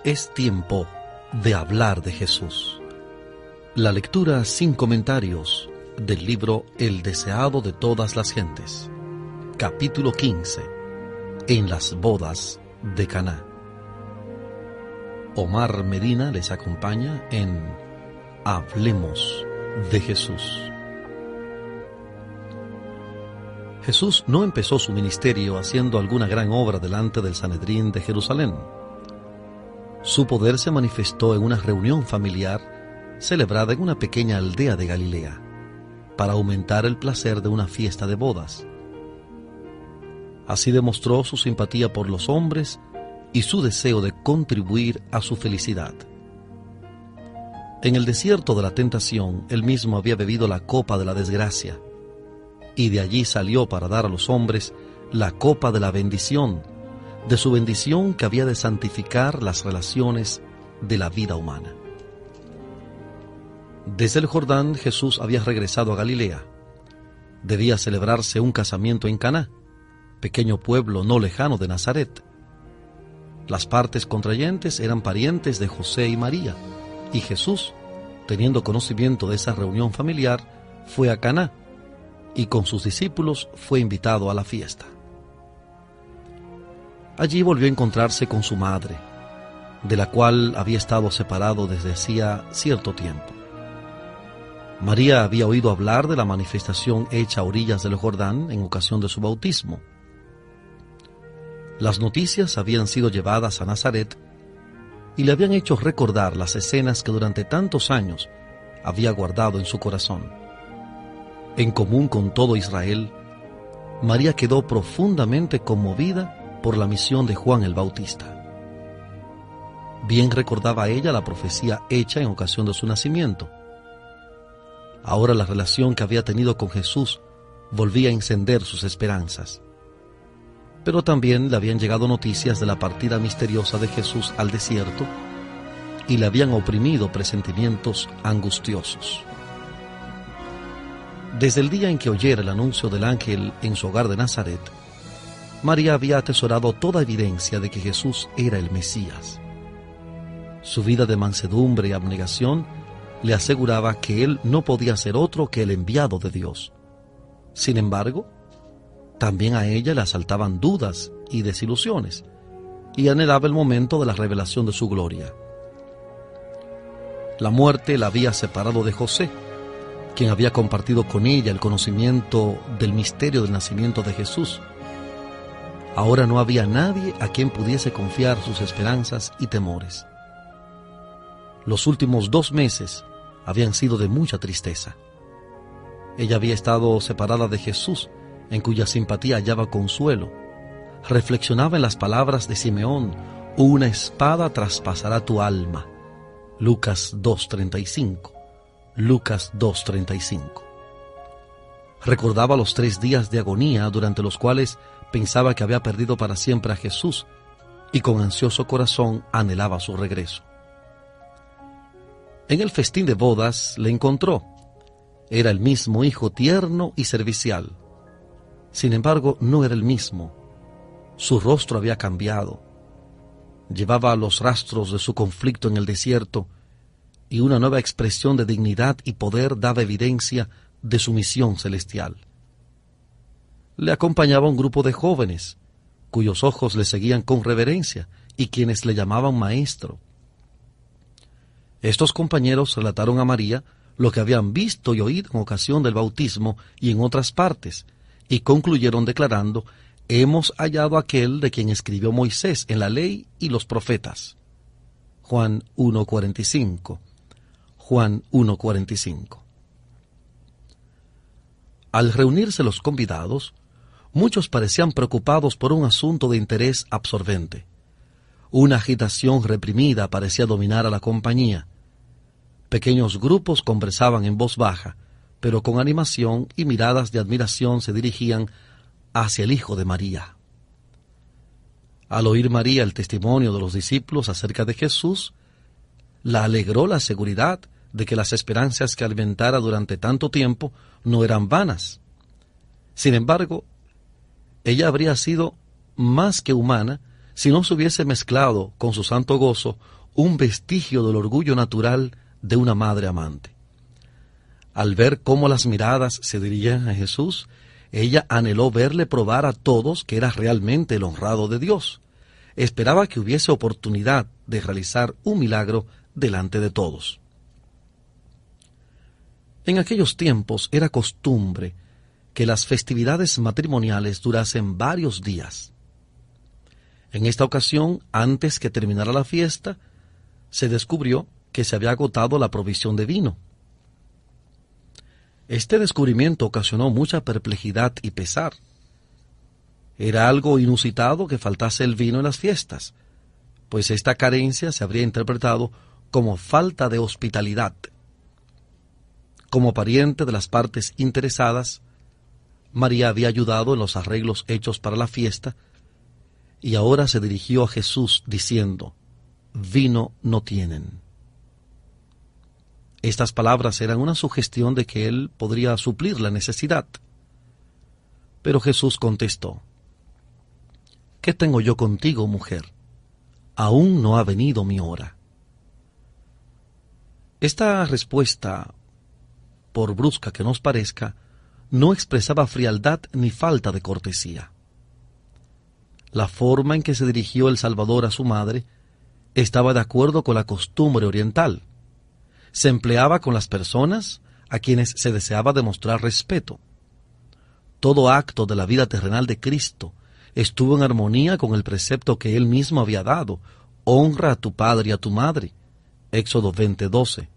Es tiempo de hablar de Jesús. La lectura sin comentarios del libro El deseado de todas las gentes, capítulo 15, en las bodas de Caná. Omar Medina les acompaña en Hablemos de Jesús. Jesús no empezó su ministerio haciendo alguna gran obra delante del Sanedrín de Jerusalén. Su poder se manifestó en una reunión familiar celebrada en una pequeña aldea de Galilea, para aumentar el placer de una fiesta de bodas. Así demostró su simpatía por los hombres y su deseo de contribuir a su felicidad. En el desierto de la tentación, él mismo había bebido la copa de la desgracia, y de allí salió para dar a los hombres la copa de la bendición, de su bendición que había de santificar las relaciones de la vida humana. Desde el Jordán, Jesús había regresado a Galilea. Debía celebrarse un casamiento en Caná, pequeño pueblo no lejano de Nazaret. Las partes contrayentes eran parientes de José y María, y Jesús, teniendo conocimiento de esa reunión familiar, fue a Caná, y con sus discípulos fue invitado a la fiesta. Allí volvió a encontrarse con su madre, de la cual había estado separado desde hacía cierto tiempo. María había oído hablar de la manifestación hecha a orillas del Jordán en ocasión de su bautismo. Las noticias habían sido llevadas a Nazaret y le habían hecho recordar las escenas que durante tantos años había guardado en su corazón. En común con todo Israel, María quedó profundamente conmovida por la misión de Juan el Bautista. Bien recordaba ella la profecía hecha en ocasión de su nacimiento. Ahora la relación que había tenido con Jesús volvía a encender sus esperanzas. Pero también le habían llegado noticias de la partida misteriosa de Jesús al desierto y le habían oprimido presentimientos angustiosos. Desde el día en que oyera el anuncio del ángel en su hogar de Nazaret, María había atesorado toda evidencia de que Jesús era el Mesías. Su vida de mansedumbre y abnegación le aseguraba que él no podía ser otro que el enviado de Dios. Sin embargo, también a ella le asaltaban dudas y desilusiones, y anhelaba el momento de la revelación de su gloria. La muerte la había separado de José, quien había compartido con ella el conocimiento del misterio del nacimiento de Jesús. Ahora no había nadie a quien pudiese confiar sus esperanzas y temores. Los últimos 2 meses habían sido de mucha tristeza. Ella había estado separada de Jesús, en cuya simpatía hallaba consuelo. Reflexionaba en las palabras de Simeón: una espada traspasará tu alma. Lucas 2:35. Lucas 2:35. Recordaba los 3 días de agonía durante los cuales pensaba que había perdido para siempre a Jesús, y con ansioso corazón anhelaba su regreso. En el festín de bodas le encontró. Era el mismo hijo tierno y servicial. Sin embargo, no era el mismo. Su rostro había cambiado. Llevaba los rastros de su conflicto en el desierto, y una nueva expresión de dignidad y poder daba evidencia de su misión celestial. Le acompañaba un grupo de jóvenes, cuyos ojos le seguían con reverencia y quienes le llamaban maestro. Estos compañeros relataron a María lo que habían visto y oído en ocasión del bautismo y en otras partes, y concluyeron declarando: hemos hallado aquel de quien escribió Moisés en la ley y los profetas. Juan 1:45. Juan 1:45. Al reunirse los convidados, muchos parecían preocupados por un asunto de interés absorbente. Una agitación reprimida parecía dominar a la compañía. Pequeños grupos conversaban en voz baja, pero con animación y miradas de admiración se dirigían hacia el Hijo de María. Al oír María el testimonio de los discípulos acerca de Jesús, la alegró la seguridad de que las esperanzas que alimentara durante tanto tiempo no eran vanas. Sin embargo, ella habría sido más que humana si no se hubiese mezclado con su santo gozo un vestigio del orgullo natural de una madre amante. Al ver cómo las miradas se dirigían a Jesús, ella anheló verle probar a todos que era realmente el honrado de Dios. Esperaba que hubiese oportunidad de realizar un milagro delante de todos. En aquellos tiempos era costumbre que las festividades matrimoniales durasen varios días. En esta ocasión, antes que terminara la fiesta, se descubrió que se había agotado la provisión de vino. Este descubrimiento ocasionó mucha perplejidad y pesar. Era algo inusitado que faltase el vino en las fiestas, pues esta carencia se habría interpretado como falta de hospitalidad. Como pariente de las partes interesadas, María había ayudado en los arreglos hechos para la fiesta, y ahora se dirigió a Jesús diciendo: «Vino no tienen». Estas palabras eran una sugestión de que él podría suplir la necesidad. Pero Jesús contestó: «¿Qué tengo yo contigo, mujer? Aún no ha venido mi hora». Esta respuesta, por brusca que nos parezca, no expresaba frialdad ni falta de cortesía. La forma en que se dirigió el Salvador a su madre estaba de acuerdo con la costumbre oriental. Se empleaba con las personas a quienes se deseaba demostrar respeto. Todo acto de la vida terrenal de Cristo estuvo en armonía con el precepto que él mismo había dado: honra a tu padre y a tu madre. Éxodo 20:12.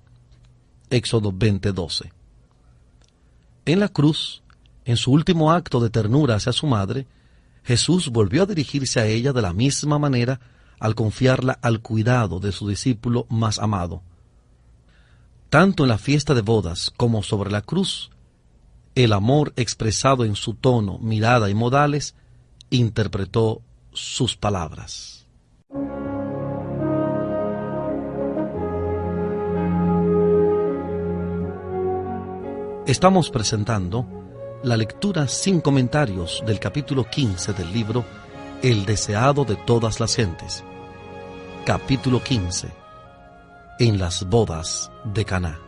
Éxodo 20:12. En la cruz, en su último acto de ternura hacia su madre, Jesús volvió a dirigirse a ella de la misma manera al confiarla al cuidado de su discípulo más amado. Tanto en la fiesta de bodas como sobre la cruz, el amor expresado en su tono, mirada y modales interpretó sus palabras. Estamos presentando la lectura sin comentarios del capítulo 15 del libro El deseado de todas las gentes. Capítulo 15. En las bodas de Caná.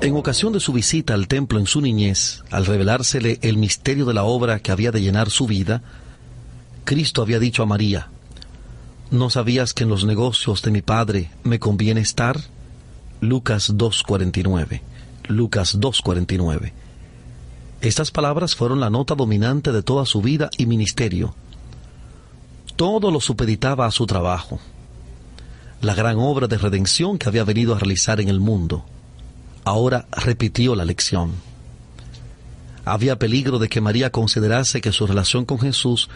En ocasión de su visita al templo en su niñez, al revelársele el misterio de la obra que había de llenar su vida, Cristo había dicho a María: ¿no sabías que en los negocios de mi Padre me conviene estar? Lucas 2:49. Lucas 2:49. Estas palabras fueron la nota dominante de toda su vida y ministerio. Todo lo supeditaba a su trabajo, la gran obra de redención que había venido a realizar en el mundo. Ahora repitió la lección. Había peligro de que María considerase que su relación con Jesús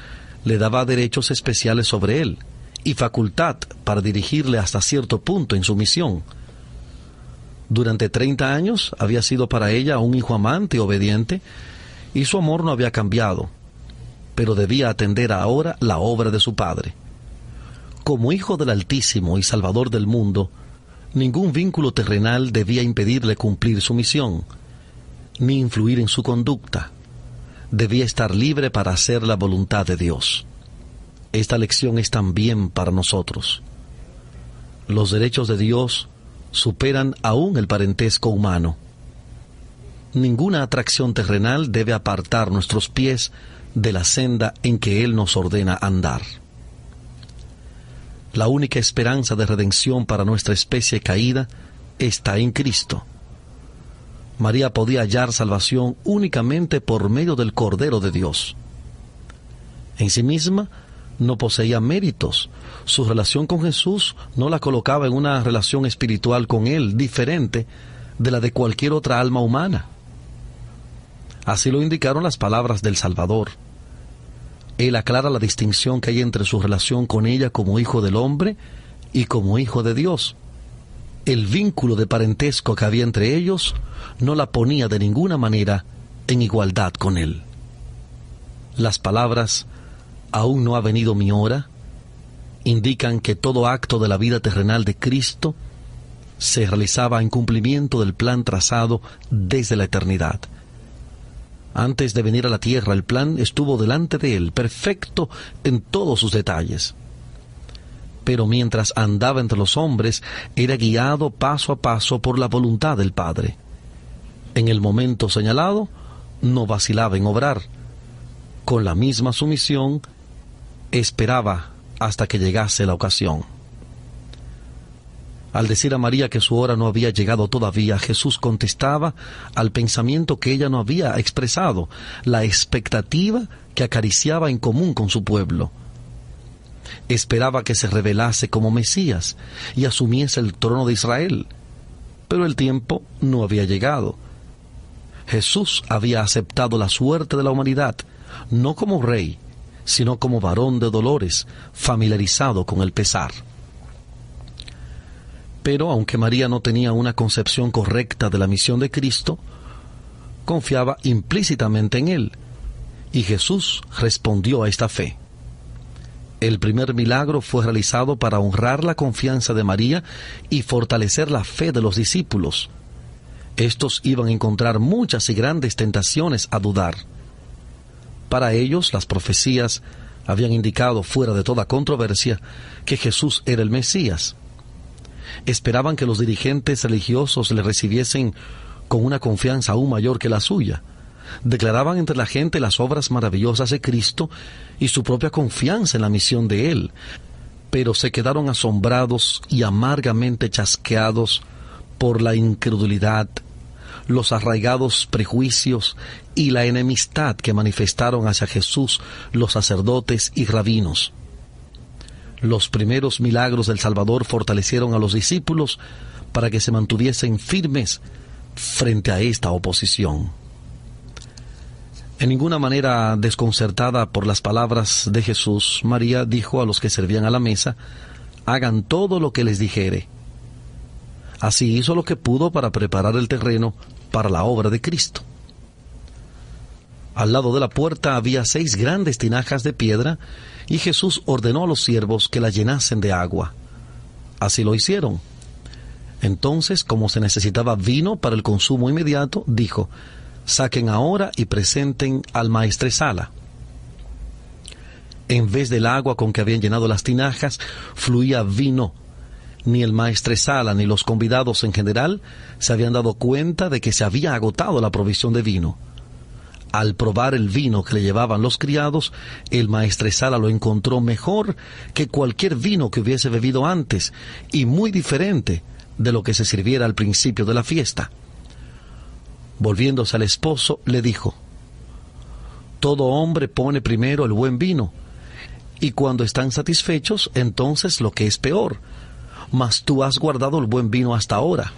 le daba derechos especiales sobre él y facultad para dirigirle hasta cierto punto en su misión. Durante 30 años había sido para ella un hijo amante y obediente, y su amor no había cambiado, pero debía atender ahora la obra de su Padre. Como hijo del Altísimo y Salvador del mundo, ningún vínculo terrenal debía impedirle cumplir su misión, ni influir en su conducta. Debía estar libre para hacer la voluntad de Dios. Esta lección es también para nosotros. Los derechos de Dios superan aún el parentesco humano. Ninguna atracción terrenal debe apartar nuestros pies de la senda en que Él nos ordena andar. La única esperanza de redención para nuestra especie caída está en Cristo. María podía hallar salvación únicamente por medio del Cordero de Dios. En sí misma no poseía méritos. Su relación con Jesús no la colocaba en una relación espiritual con Él diferente de la de cualquier otra alma humana. Así lo indicaron las palabras del Salvador. Él aclara la distinción que hay entre su relación con ella como hijo del hombre y como hijo de Dios. El vínculo de parentesco que había entre ellos no la ponía de ninguna manera en igualdad con él. Las palabras «aún no ha venido mi hora» indican que todo acto de la vida terrenal de Cristo se realizaba en cumplimiento del plan trazado desde la eternidad. Antes de venir a la tierra, el plan estuvo delante de él, perfecto en todos sus detalles. Pero mientras andaba entre los hombres, era guiado paso a paso por la voluntad del Padre. En el momento señalado, no vacilaba en obrar. Con la misma sumisión, esperaba hasta que llegase la ocasión. Al decir a María que su hora no había llegado todavía, Jesús contestaba al pensamiento que ella no había expresado, la expectativa que acariciaba en común con su pueblo. Esperaba que se revelase como Mesías y asumiese el trono de Israel, pero el tiempo no había llegado. Jesús había aceptado la suerte de la humanidad, no como rey, sino como varón de dolores, familiarizado con el pesar. Pero aunque María no tenía una concepción correcta de la misión de Cristo, confiaba implícitamente en él, y Jesús respondió a esta fe. El primer milagro fue realizado para honrar la confianza de María y fortalecer la fe de los discípulos. Estos iban a encontrar muchas y grandes tentaciones a dudar. Para ellos, las profecías habían indicado fuera de toda controversia que Jesús era el Mesías. Esperaban que los dirigentes religiosos le recibiesen con una confianza aún mayor que la suya. Declaraban entre la gente las obras maravillosas de Cristo y su propia confianza en la misión de Él, pero se quedaron asombrados y amargamente chasqueados por la incredulidad, los arraigados prejuicios y la enemistad que manifestaron hacia Jesús los sacerdotes y rabinos. Los primeros milagros del Salvador fortalecieron a los discípulos para que se mantuviesen firmes frente a esta oposición. En ninguna manera desconcertada por las palabras de Jesús, María dijo a los que servían a la mesa: «Hagan todo lo que les dijere». Así hizo lo que pudo para preparar el terreno para la obra de Cristo. Al lado de la puerta había 6 grandes tinajas de piedra, y Jesús ordenó a los siervos que las llenasen de agua. Así lo hicieron. Entonces, como se necesitaba vino para el consumo inmediato, dijo: «Saquen ahora y presenten al maestresala». En vez del agua con que habían llenado las tinajas, fluía vino. Ni el maestresala ni los convidados en general se habían dado cuenta de que se había agotado la provisión de vino. Al probar el vino que le llevaban los criados, el maestresala lo encontró mejor que cualquier vino que hubiese bebido antes, y muy diferente de lo que se sirviera al principio de la fiesta. Volviéndose al esposo, le dijo: «Todo hombre pone primero el buen vino, y cuando están satisfechos, entonces lo que es peor. Mas tú has guardado el buen vino hasta ahora».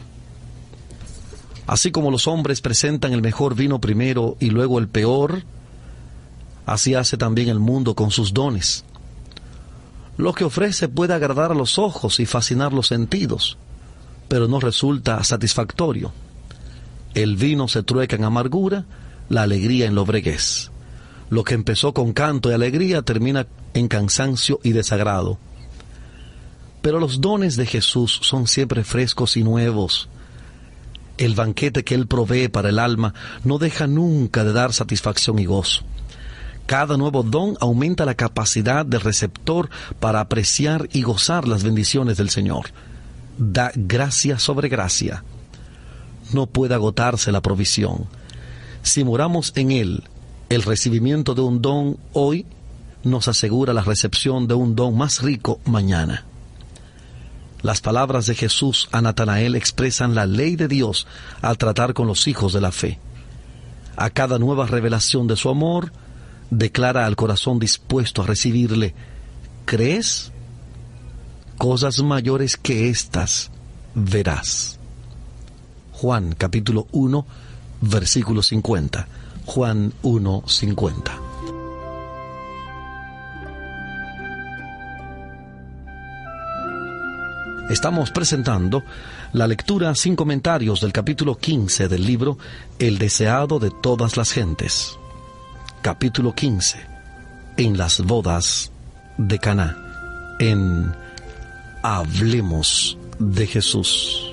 Así como los hombres presentan el mejor vino primero y luego el peor, así hace también el mundo con sus dones. Lo que ofrece puede agradar a los ojos y fascinar los sentidos, pero no resulta satisfactorio. El vino se trueca en amargura, la alegría en lobreguez. Lo que empezó con canto y alegría termina en cansancio y desagrado. Pero los dones de Jesús son siempre frescos y nuevos. El banquete que Él provee para el alma no deja nunca de dar satisfacción y gozo. Cada nuevo don aumenta la capacidad del receptor para apreciar y gozar las bendiciones del Señor. Da gracia sobre gracia. No puede agotarse la provisión. Si moramos en Él, el recibimiento de un don hoy nos asegura la recepción de un don más rico mañana. Las palabras de Jesús a Natanael expresan la ley de Dios al tratar con los hijos de la fe. A cada nueva revelación de su amor, declara al corazón dispuesto a recibirle: ¿crees? Cosas mayores que estas verás. Juan capítulo 1, versículo 50. Juan 1, 50. Estamos presentando la lectura sin comentarios del capítulo 15 del libro El deseado de todas las gentes. Capítulo 15. En las bodas de Caná. En Hablemos de Jesús.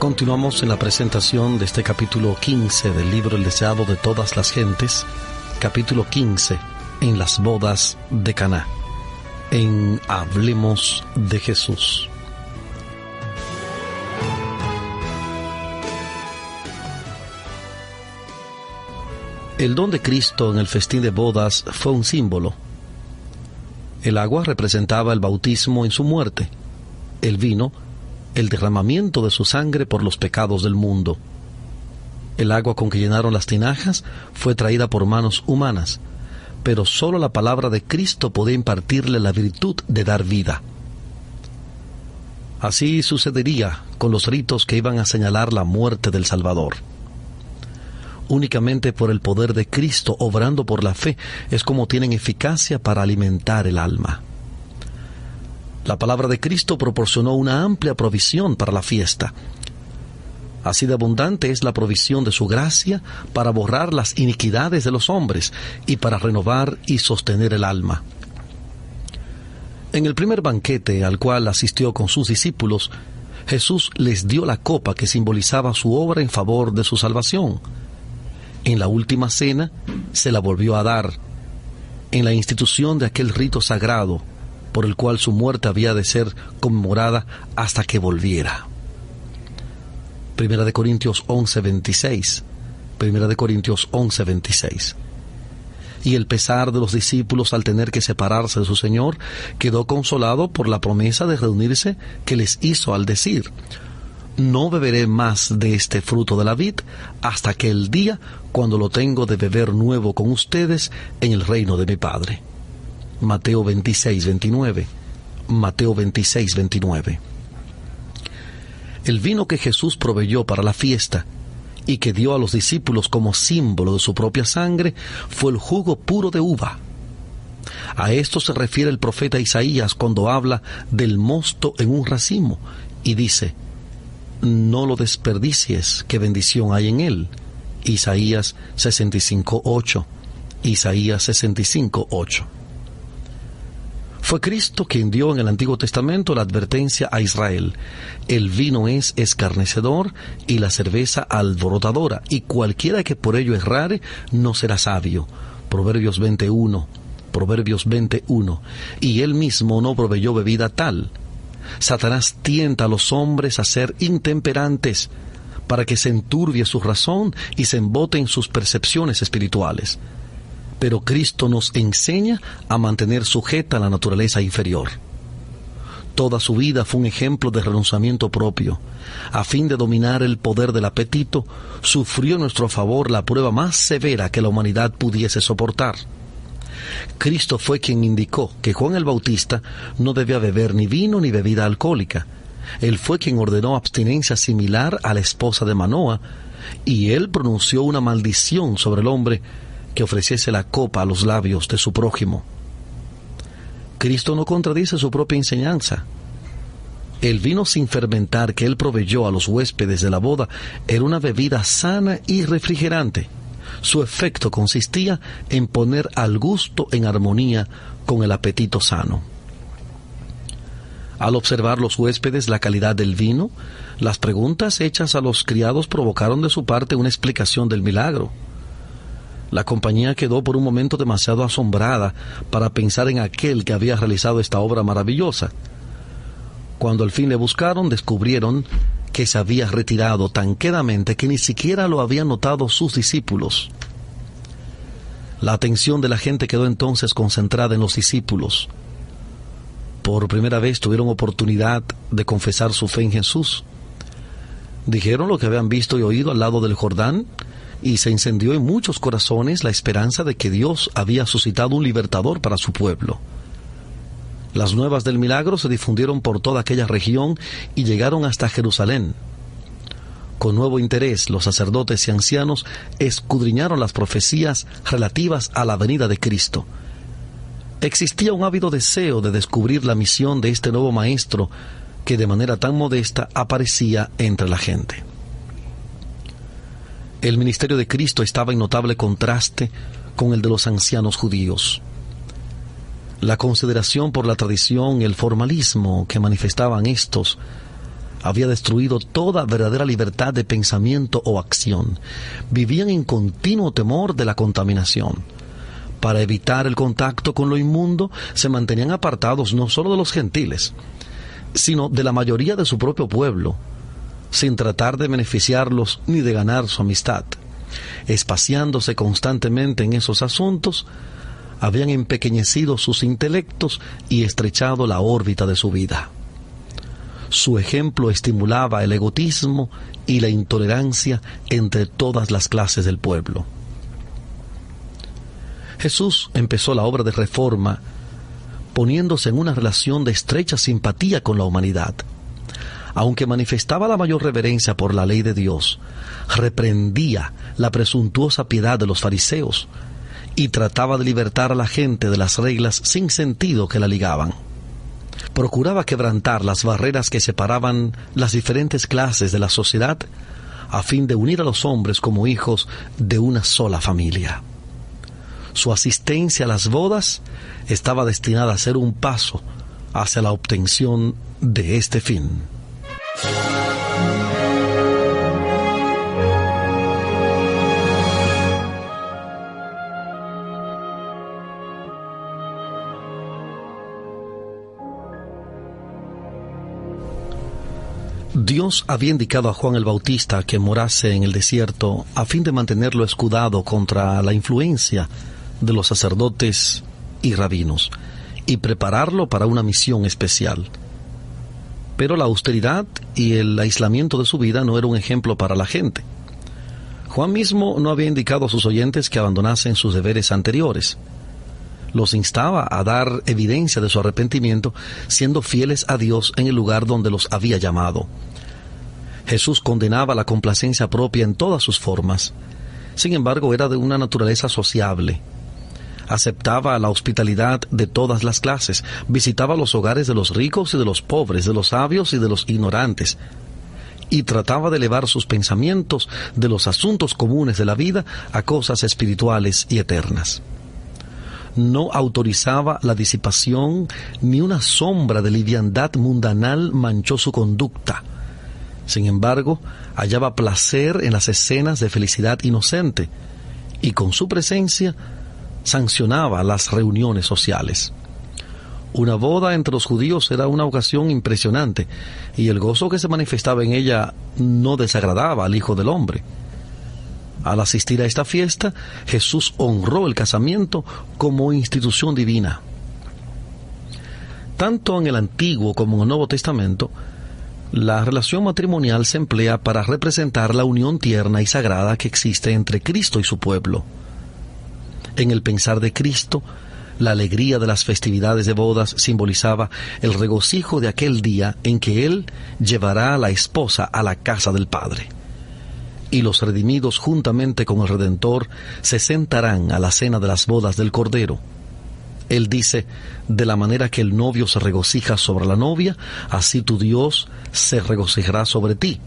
Continuamos en la presentación de este capítulo 15 del libro El deseado de todas las gentes, capítulo 15, en las bodas de Caná, en Hablemos de Jesús. El don de Cristo en el festín de bodas fue un símbolo. El agua representaba el bautismo en su muerte, el vino, el derramamiento de su sangre por los pecados del mundo. El agua con que llenaron las tinajas fue traída por manos humanas, pero solo la palabra de Cristo podía impartirle la virtud de dar vida. Así sucedería con los ritos que iban a señalar la muerte del Salvador. Únicamente por el poder de Cristo, obrando por la fe, es como tienen eficacia para alimentar el alma. La palabra de Cristo proporcionó una amplia provisión para la fiesta. Así de abundante es la provisión de su gracia para borrar las iniquidades de los hombres y para renovar y sostener el alma. En el primer banquete al cual asistió con sus discípulos, Jesús les dio la copa que simbolizaba su obra en favor de su salvación. En la última cena se la volvió a dar, en la institución de aquel rito sagrado por el cual su muerte había de ser conmemorada hasta que volviera. Primera de Corintios 11:26. Primera de Corintios 11:26. Y el pesar de los discípulos al tener que separarse de su Señor quedó consolado por la promesa de reunirse que les hizo al decir: no beberé más de este fruto de la vid hasta que el día cuando lo tengo de beber nuevo con ustedes en el reino de mi Padre. Mateo 26:29. Mateo 26:29. El vino que Jesús proveyó para la fiesta y que dio a los discípulos como símbolo de su propia sangre fue el jugo puro de uva. A esto se refiere el profeta Isaías cuando habla del mosto en un racimo y dice: no lo desperdicies, qué bendición hay en él. Isaías 65:8. Isaías 65:8. Fue Cristo quien dio en el Antiguo Testamento la advertencia a Israel: el vino es escarnecedor y la cerveza alborotadora, y cualquiera que por ello errare no será sabio. Proverbios 21. Proverbios 21. Y él mismo no proveyó bebida tal. Satanás tienta a los hombres a ser intemperantes, para que se enturbie su razón y se emboten sus percepciones espirituales. Pero Cristo nos enseña a mantener sujeta la naturaleza inferior. Toda su vida fue un ejemplo de renunciamiento propio. A fin de dominar el poder del apetito, sufrió en nuestro favor la prueba más severa que la humanidad pudiese soportar. Cristo fue quien indicó que Juan el Bautista no debía beber ni vino ni bebida alcohólica. Él fue quien ordenó abstinencia similar a la esposa de Manoa, y él pronunció una maldición sobre el hombre que ofreciese la copa a los labios de su prójimo. Cristo no contradice su propia enseñanza. El vino sin fermentar que él proveyó a los huéspedes de la boda era una bebida sana y refrigerante. Su efecto consistía en poner al gusto en armonía con el apetito sano. Al observar los huéspedes la calidad del vino, las preguntas hechas a los criados provocaron de su parte una explicación del milagro. La compañía quedó por un momento demasiado asombrada para pensar en aquel que había realizado esta obra maravillosa. Cuando al fin le buscaron, descubrieron que se había retirado tan quedamente que ni siquiera lo habían notado sus discípulos. La atención de la gente quedó entonces concentrada en los discípulos. Por primera vez tuvieron oportunidad de confesar su fe en Jesús. Dijeron lo que habían visto y oído al lado del Jordán, y se encendió en muchos corazones la esperanza de que Dios había suscitado un libertador para su pueblo. Las nuevas del milagro se difundieron por toda aquella región y llegaron hasta Jerusalén. Con nuevo interés, los sacerdotes y ancianos escudriñaron las profecías relativas a la venida de Cristo. Existía un ávido deseo de descubrir la misión de este nuevo maestro que de manera tan modesta aparecía entre la gente. El ministerio de Cristo estaba en notable contraste con el de los ancianos judíos. La consideración por la tradición y el formalismo que manifestaban estos había destruido toda verdadera libertad de pensamiento o acción. Vivían en continuo temor de la contaminación. Para evitar el contacto con lo inmundo, se mantenían apartados no solo de los gentiles, sino de la mayoría de su propio pueblo, sin tratar de beneficiarlos ni de ganar su amistad. Espaciándose constantemente en esos asuntos, habían empequeñecido sus intelectos y estrechado la órbita de su vida. Su ejemplo estimulaba el egoísmo y la intolerancia entre todas las clases del pueblo. Jesús empezó la obra de reforma poniéndose en una relación de estrecha simpatía con la humanidad. Aunque manifestaba la mayor reverencia por la ley de Dios, reprendía la presuntuosa piedad de los fariseos y trataba de libertar a la gente de las reglas sin sentido que la ligaban. Procuraba quebrantar las barreras que separaban las diferentes clases de la sociedad a fin de unir a los hombres como hijos de una sola familia. Su asistencia a las bodas estaba destinada a ser un paso hacia la obtención de este fin. Dios había indicado a Juan el Bautista que morase en el desierto a fin de mantenerlo escudado contra la influencia de los sacerdotes y rabinos y prepararlo para una misión especial. Pero la austeridad y el aislamiento de su vida no era un ejemplo para la gente. Juan mismo no había indicado a sus oyentes que abandonasen sus deberes anteriores. Los instaba a dar evidencia de su arrepentimiento, siendo fieles a Dios en el lugar donde los había llamado. Jesús condenaba la complacencia propia en todas sus formas. Sin embargo, era de una naturaleza sociable. Aceptaba la hospitalidad de todas las clases, visitaba los hogares de los ricos y de los pobres, de los sabios y de los ignorantes, y trataba de elevar sus pensamientos de los asuntos comunes de la vida a cosas espirituales y eternas. No autorizaba la disipación, ni una sombra de liviandad mundanal manchó su conducta. Sin embargo, hallaba placer en las escenas de felicidad inocente, y con su presencia sancionaba las reuniones sociales. Una boda entre los judíos era una ocasión impresionante, y el gozo que se manifestaba en ella no desagradaba al Hijo del Hombre. Al asistir a esta fiesta, Jesús honró el casamiento como institución divina. Tanto en el Antiguo como en el Nuevo Testamento, la relación matrimonial se emplea para representar la unión tierna y sagrada que existe entre Cristo y su pueblo. En el pensar de Cristo, la alegría de las festividades de bodas simbolizaba el regocijo de aquel día en que Él llevará a la esposa a la casa del Padre. Y los redimidos juntamente con el Redentor se sentarán a la cena de las bodas del Cordero. Él dice, de la manera que el novio se regocija sobre la novia, así tu Dios se regocijará sobre ti.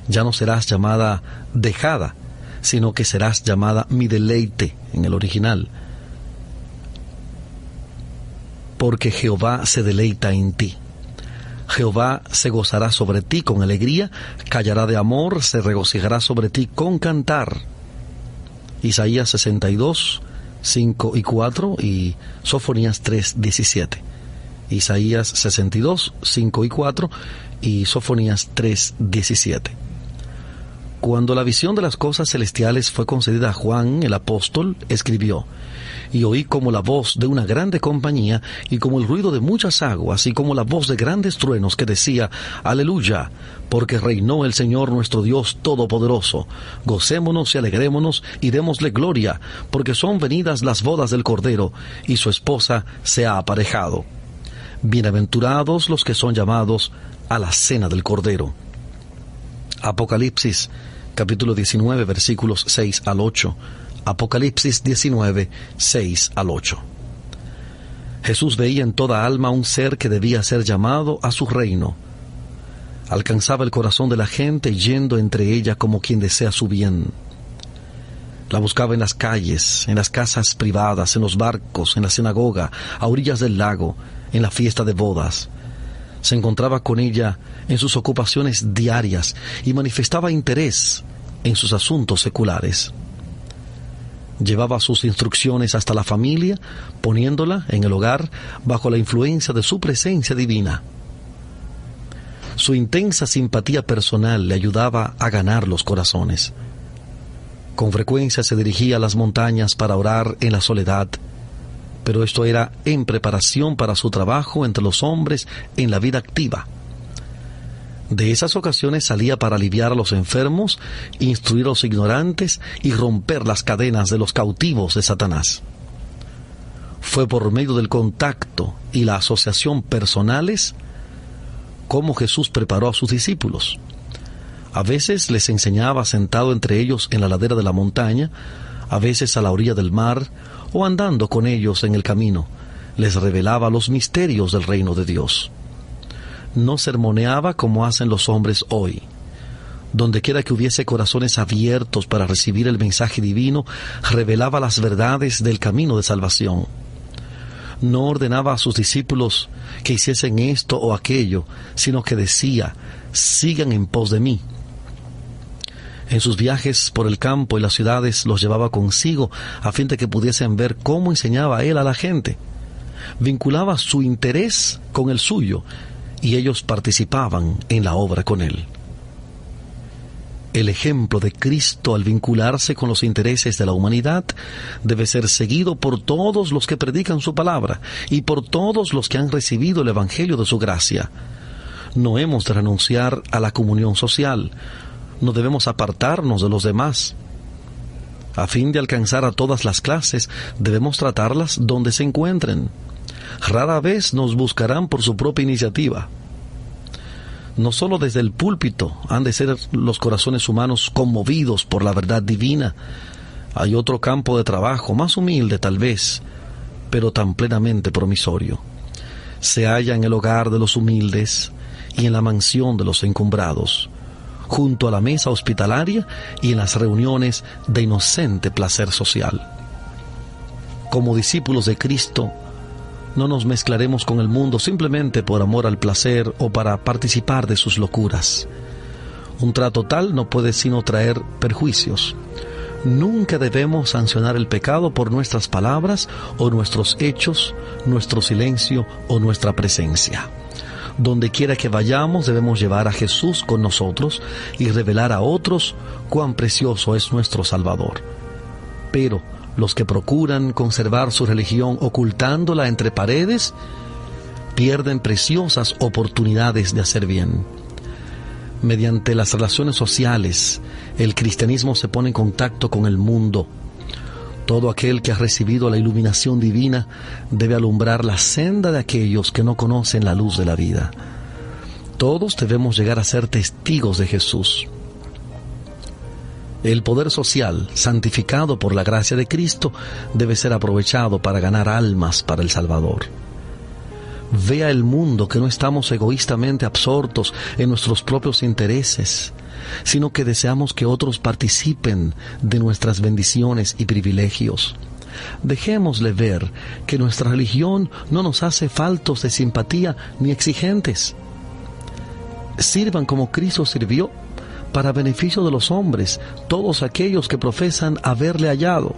Ya no serás llamada dejada, sino que serás llamada mi deleite, en el original. Porque Jehová se deleita en ti. Jehová se gozará sobre ti con alegría, callará de amor, se regocijará sobre ti con cantar. Isaías 62, 5 y 4 y Sofonías 3, 17. Isaías 62, 5 y 4 y Sofonías 3, 17. Cuando la visión de las cosas celestiales fue concedida a Juan, el apóstol, escribió: y oí como la voz de una grande compañía, y como el ruido de muchas aguas, y como la voz de grandes truenos que decía: Aleluya, porque reinó el Señor nuestro Dios Todopoderoso. Gocémonos y alegrémonos, y démosle gloria, porque son venidas las bodas del Cordero, y su esposa se ha aparejado. Bienaventurados los que son llamados a la cena del Cordero. Apocalipsis, capítulo 19, versículos 6 al 8. Apocalipsis 19, 6 al 8. Jesús veía en toda alma un ser que debía ser llamado a su reino. Alcanzaba el corazón de la gente yendo entre ella como quien desea su bien. La buscaba en las calles, en las casas privadas, en los barcos, en la sinagoga, a orillas del lago, en la fiesta de bodas. Se encontraba con ella en sus ocupaciones diarias y manifestaba interés en sus asuntos seculares. Llevaba sus instrucciones hasta la familia, poniéndola en el hogar bajo la influencia de su presencia divina. Su intensa simpatía personal le ayudaba a ganar los corazones. Con frecuencia se dirigía a las montañas para orar en la soledad, pero esto era en preparación para su trabajo entre los hombres en la vida activa. De esas ocasiones salía para aliviar a los enfermos, instruir a los ignorantes y romper las cadenas de los cautivos de Satanás. Fue por medio del contacto y la asociación personales como Jesús preparó a sus discípulos. A veces les enseñaba sentado entre ellos en la ladera de la montaña, a veces a la orilla del mar, o andando con ellos en el camino, les revelaba los misterios del reino de Dios. No sermoneaba como hacen los hombres hoy. Donde quiera que hubiese corazones abiertos para recibir el mensaje divino, revelaba las verdades del camino de salvación. No ordenaba a sus discípulos que hiciesen esto o aquello, sino que decía: sigan en pos de mí. En sus viajes por el campo y las ciudades los llevaba consigo a fin de que pudiesen ver cómo enseñaba él a la gente. Vinculaba su interés con el suyo y ellos participaban en la obra con él. El ejemplo de Cristo al vincularse con los intereses de la humanidad debe ser seguido por todos los que predican su palabra y por todos los que han recibido el evangelio de su gracia. No hemos de renunciar a la comunión social. No debemos apartarnos de los demás. A fin de alcanzar a todas las clases, debemos tratarlas donde se encuentren. Rara vez nos buscarán por su propia iniciativa. No solo desde el púlpito han de ser los corazones humanos conmovidos por la verdad divina. Hay otro campo de trabajo, más humilde tal vez, pero tan plenamente promisorio. Se halla en el hogar de los humildes y en la mansión de los encumbrados, junto a la mesa hospitalaria y en las reuniones de inocente placer social. Como discípulos de Cristo, no nos mezclaremos con el mundo simplemente por amor al placer o para participar de sus locuras. Un trato tal no puede sino traer perjuicios. Nunca debemos sancionar el pecado por nuestras palabras o nuestros hechos, nuestro silencio o nuestra presencia. Donde quiera que vayamos debemos llevar a Jesús con nosotros y revelar a otros cuán precioso es nuestro Salvador. Pero los que procuran conservar su religión ocultándola entre paredes pierden preciosas oportunidades de hacer bien. Mediante las relaciones sociales, el cristianismo se pone en contacto con el mundo. Todo aquel que ha recibido la iluminación divina debe alumbrar la senda de aquellos que no conocen la luz de la vida. Todos debemos llegar a ser testigos de Jesús. El poder social, santificado por la gracia de Cristo, debe ser aprovechado para ganar almas para el Salvador. Vea el mundo que no estamos egoístamente absortos en nuestros propios intereses, sino que deseamos que otros participen de nuestras bendiciones y privilegios. Dejémosle ver que nuestra religión no nos hace faltos de simpatía ni exigentes. Sirvan como Cristo sirvió, para beneficio de los hombres, todos aquellos que profesan haberle hallado.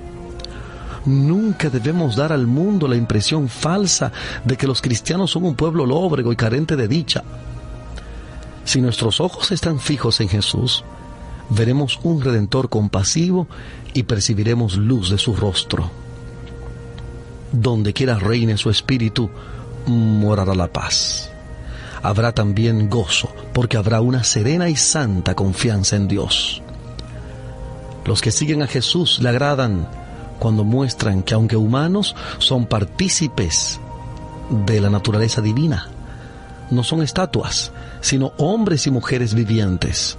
Nunca debemos dar al mundo la impresión falsa de que los cristianos son un pueblo lóbrego y carente de dicha. Si nuestros ojos están fijos en Jesús, veremos un Redentor compasivo y percibiremos luz de su rostro. Donde quiera reine su espíritu, morará la paz. Habrá también gozo, porque habrá una serena y santa confianza en Dios. Los que siguen a Jesús le agradan cuando muestran que, aunque humanos, son partícipes de la naturaleza divina. No son estatuas, sino hombres y mujeres vivientes.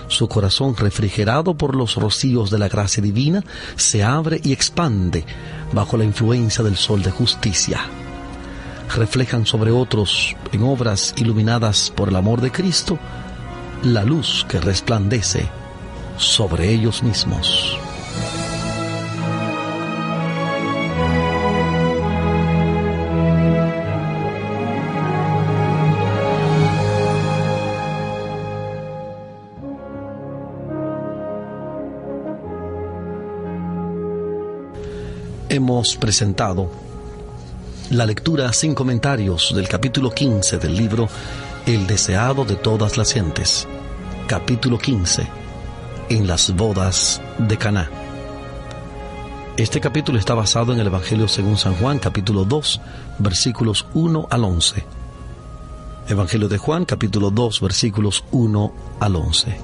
Su corazón, refrigerado por los rocíos de la gracia divina, se abre y expande bajo la influencia del sol de justicia. Reflejan sobre otros, en obras iluminadas por el amor de Cristo, la luz que resplandece sobre ellos mismos. hemos presentado la lectura sin comentarios del capítulo 15 del libro El deseado de todas las gentes, capítulo 15, en las bodas de Caná. Este capítulo está basado en el Evangelio según San Juan, capítulo 2, versículos 1 al 11. Evangelio de Juan, capítulo 2, versículos 1 al 11.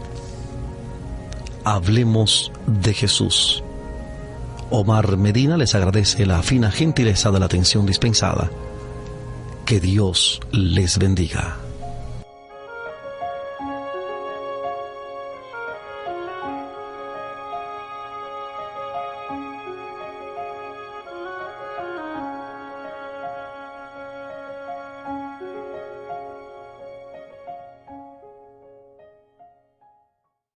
Hablemos de Jesús. Omar Medina les agradece la fina gentileza de la atención dispensada. Que Dios les bendiga.